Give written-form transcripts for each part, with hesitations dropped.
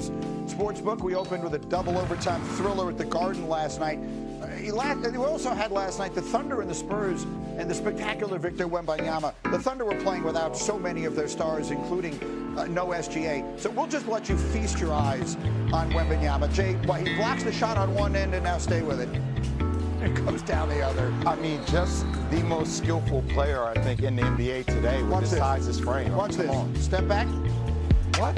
DraftKings Sportsbook. We opened with a double overtime thriller at the Garden last night. We also had last night the Thunder and the Spurs and the spectacular Victor Wembanyama. The Thunder were playing without so many of their stars, including no SGA. So we'll just let you feast your eyes on Wembanyama. Jay, he blocks the shot on one end and now stay with it. It goes down the other. I mean, just the most skillful player, I think, in the NBA today with his size, his frame. Watch this. Step back. What?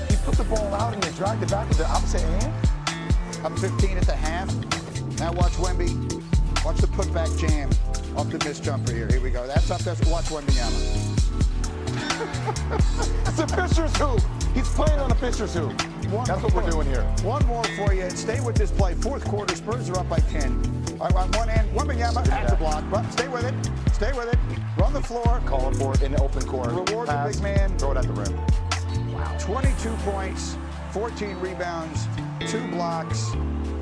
He put the ball out and then dragged it back with the opposite hand? Up 15 at the half. Now watch Wemby. Watch the putback jam off the missed jumper here. Here we go. That's up. Watch Wembanyama. It's a Fisher's hoop. He's playing on a Fisher's hoop. That's what we're doing here. One more for you. Stay with this play. Fourth quarter, Spurs are up by 10. On one end, Wembanyama had to block, but stay with it. Stay with it. Run the floor. Call it for it in the open court. Reward the big man. Throw it at the rim. Wow. 22 points, 14 rebounds, 2 blocks.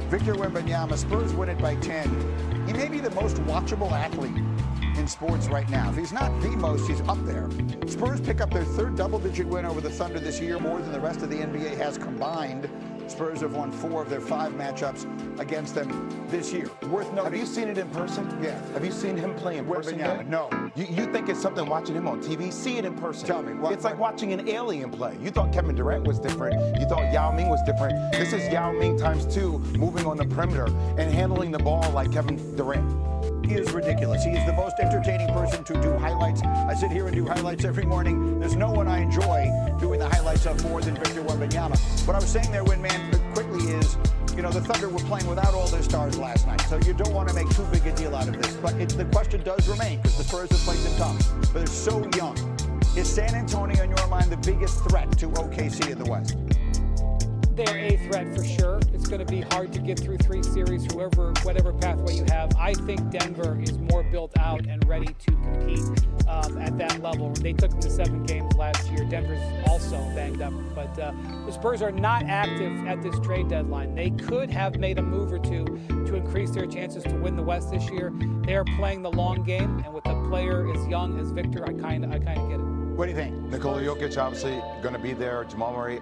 Victor Wembanyama, Spurs win it by 10. He may be the most watchable athlete in sports right now. If he's not the most, he's up there. Spurs pick up their third double-digit win over the Thunder this year, more than the rest of the NBA has combined. Spurs have won 4 of their 5 matchups against them this year. Worth noting. Have you seen it in person? Yeah. Have you seen him play in person yet? No. You think it's something watching him on TV? See it in person. Tell me. It's like watching an alien play. You thought Kevin Durant was different. You thought Yao Ming was different. This is Yao Ming times 2, moving on the perimeter and handling the ball like Kevin Durant. He is ridiculous. He is the most entertaining person to do highlights. I sit here and do highlights every morning. There's no one I enjoy doing the highlights of more than Victor Wembanyama. What I was saying there, Windman, quickly is, the Thunder were playing without all their stars last night, so you don't want to make too big a deal out of this. But the question does remain, because the Spurs have played them tough, but they're so young. Is San Antonio, in your mind, the biggest threat to OKC in the West? They're a threat for sure. It's going to be hard to get through 3 series, whatever pathway you have. I think Denver is more built out and ready to compete at that level. They took them to 7 games last year. Denver's also banged up, but the Spurs are not active at this trade deadline. They could have made a move or two to increase their chances to win the West this year. They are playing the long game, and with a player as young as Victor, I kind of get it. What do you think? Nikola Jokic obviously going to be there. Jamal Murray,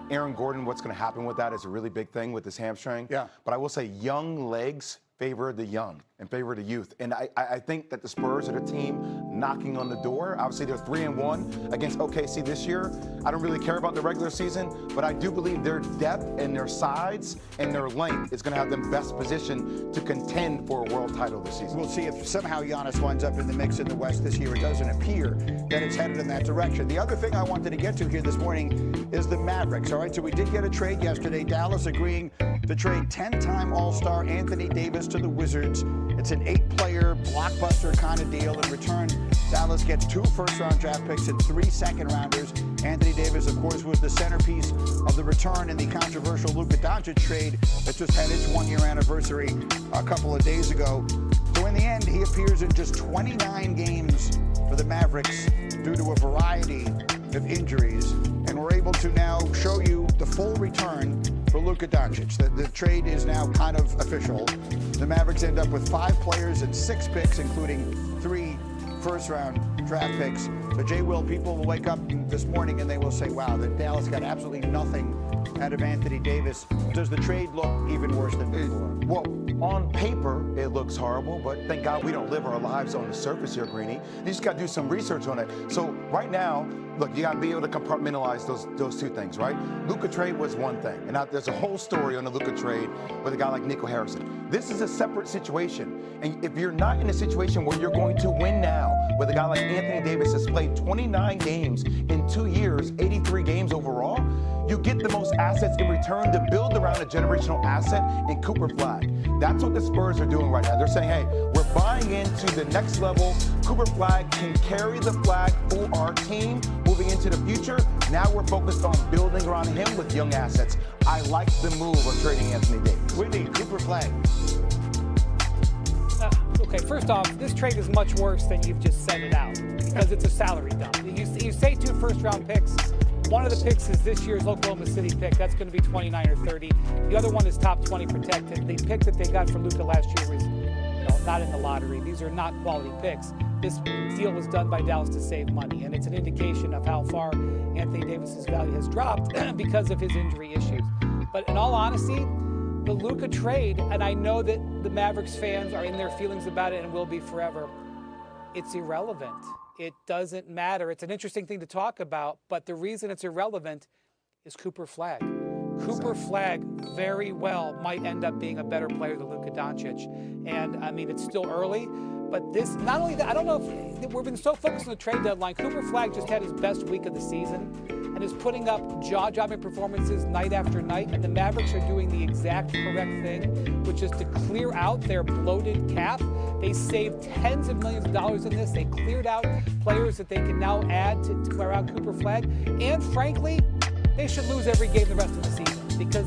Aaron Gordon, what's going to happen with that is a really big thing with his hamstring. Yeah. But I will say young legs favor the young and favor the youth. And I think that the Spurs are the team knocking on the door. Obviously, they're 3-1 against OKC this year. I don't really care about the regular season, but I do believe their depth and their size and their length is going to have them best positioned to contend for a world title this season. We'll see if somehow Giannis winds up in the mix in the West this year. It doesn't appear that it's headed in that direction. The other thing I wanted to get to here this morning is the Mavericks. All right, so we did get a trade yesterday. Dallas agreeing to trade 10-time All-Star Anthony Davis to the Wizards. It's an 8-player blockbuster kind of deal. In return, Dallas gets 2 first-round draft picks and 3 second-rounders. Anthony Davis, of course, was the centerpiece of the return in the controversial Luka Doncic trade that just had its 1-year anniversary a couple of days ago. So in the end, he appears in just 29 games for the Mavericks due to a variety of injuries. And we're able to now show you the full return for Luka Doncic. The trade is now kind of official. The Mavericks end up with 5 players and 6 picks, including 3 first-round draft picks. So, Jay, people will wake up this morning and they will say, wow, that Dallas got absolutely nothing out of Anthony Davis. Does the trade look even worse than before? Well, on paper, it looks horrible, but thank God we don't live our lives on the surface here, Greeny. You just got to do some research on it. So right now, look, you got to be able to compartmentalize those 2 things, right? Luka trade was one thing, and now there's a whole story on the Luka trade with a guy like Nico Harrison. This is a separate situation, and if you're not in a situation where you're going to win now, with a guy like Anthony Davis has played 29 games in 2 years, 83 games overall, you get the most assets in return to build around a generational asset in Cooper Flag. That's what the Spurs are doing right now. They're saying, hey, we're buying into the next level. Cooper Flag can carry the flag for our team moving into the future. Now we're focused on building around him with young assets. I like the move of trading Anthony Davis. Whitney, Cooper Flag. Okay, first off, this trade is much worse than you've just set it out because it's a salary dump. You say 2 first-round picks. One of the picks is this year's Oklahoma City pick. That's going to be 29 or 30. The other one is top 20 protected. The pick that they got for Luka last year was not in the lottery. These are not quality picks. This deal was done by Dallas to save money, and it's an indication of how far Anthony Davis's value has dropped because of his injury issues. But in all honesty, the Luka trade, and I know that the Mavericks fans are in their feelings about it and will be forever, it's irrelevant. It doesn't matter. It's an interesting thing to talk about, but the reason it's irrelevant is Cooper Flagg. Cooper Flagg very well might end up being a better player than Luka Doncic. And I mean, it's still early, but this, not only that, I don't know if we've been so focused on the trade deadline. Cooper Flagg just had his best week of the season and is putting up jaw-dropping performances night after night. And the Mavericks are doing the exact correct thing, which is to clear out their bloated cap. They saved tens of millions of dollars in this. They cleared out players that they can now add to clear out Cooper Flagg. And frankly, they should lose every game the rest of the season because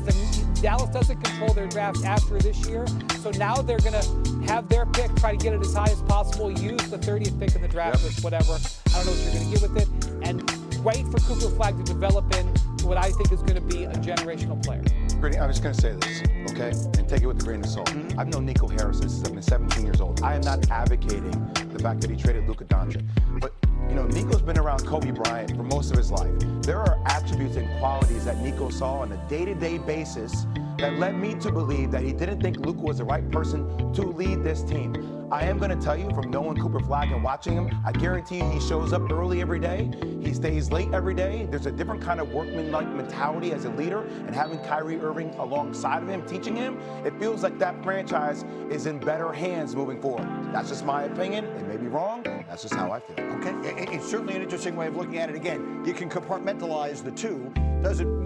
Dallas doesn't control their draft after this year. So now they're going to have their pick, try to get it as high as possible, use the 30th pick in the draft with whatever. I don't know what you're going to get with it. And wait for Cooper Flagg to develop into what I think is going to be a generational player. Brittany, I'm just going to say this, okay? And take it with a grain of salt. I've known Nico Harris since I've been 17 years old. I am not advocating the fact that he traded Luka Doncic. But, you know, Nico's been around Kobe Bryant for most of his life. There are attributes and qualities that Nico saw on a day-to-day basis that led me to believe that he didn't think Luka was the right person to lead this team. I am going to tell you, from knowing Cooper Flagg and watching him, I guarantee you he shows up early every day. He stays late every day. There's a different kind of workman-like mentality as a leader, and having Kyrie Irving alongside of him, teaching him, it feels like that franchise is in better hands moving forward. That's just my opinion. It may be wrong. That's just how I feel. Okay, it's certainly an interesting way of looking at it. Again, you can compartmentalize the two.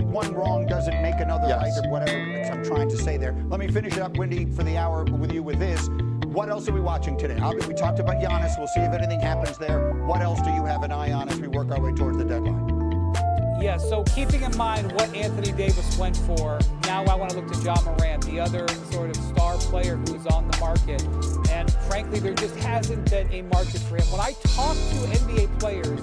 One wrong doesn't make another right, or whatever I'm trying to say there. Let me finish it up, Windy, for the hour with you with this. What else are we watching today? We talked about Giannis. We'll see if anything happens there. What else do you have an eye on as we work our way towards the deadline? Yeah, so keeping in mind what Anthony Davis went for, now I want to look to John Morant, the other sort of star player who's on the market. And frankly, there just hasn't been a market for him. When I talk to NBA players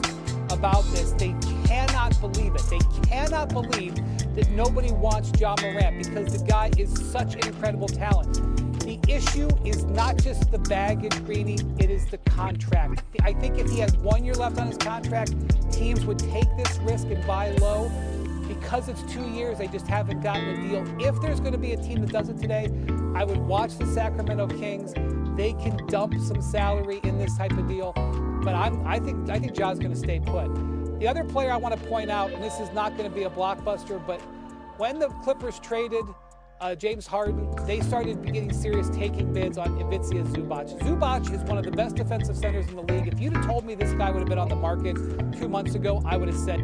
about this, they cannot believe it. They cannot believe that nobody wants John Morant because the guy is such an incredible talent. The issue is not just the baggage, Greeny, it is the contract. I think if he had 1 year left on his contract, teams would take this risk and buy low. Because it's 2 years, they just haven't gotten a deal. If there's going to be a team that does it today, I would watch the Sacramento Kings. They can dump some salary in this type of deal. But I think Ja's going to stay put. The other player I want to point out, and this is not going to be a blockbuster, but when the Clippers traded James Harden, they started getting serious taking bids on Ivica Zubac. Zubac is one of the best defensive centers in the league. If you'd have told me this guy would have been on the market 2 months ago, I would have said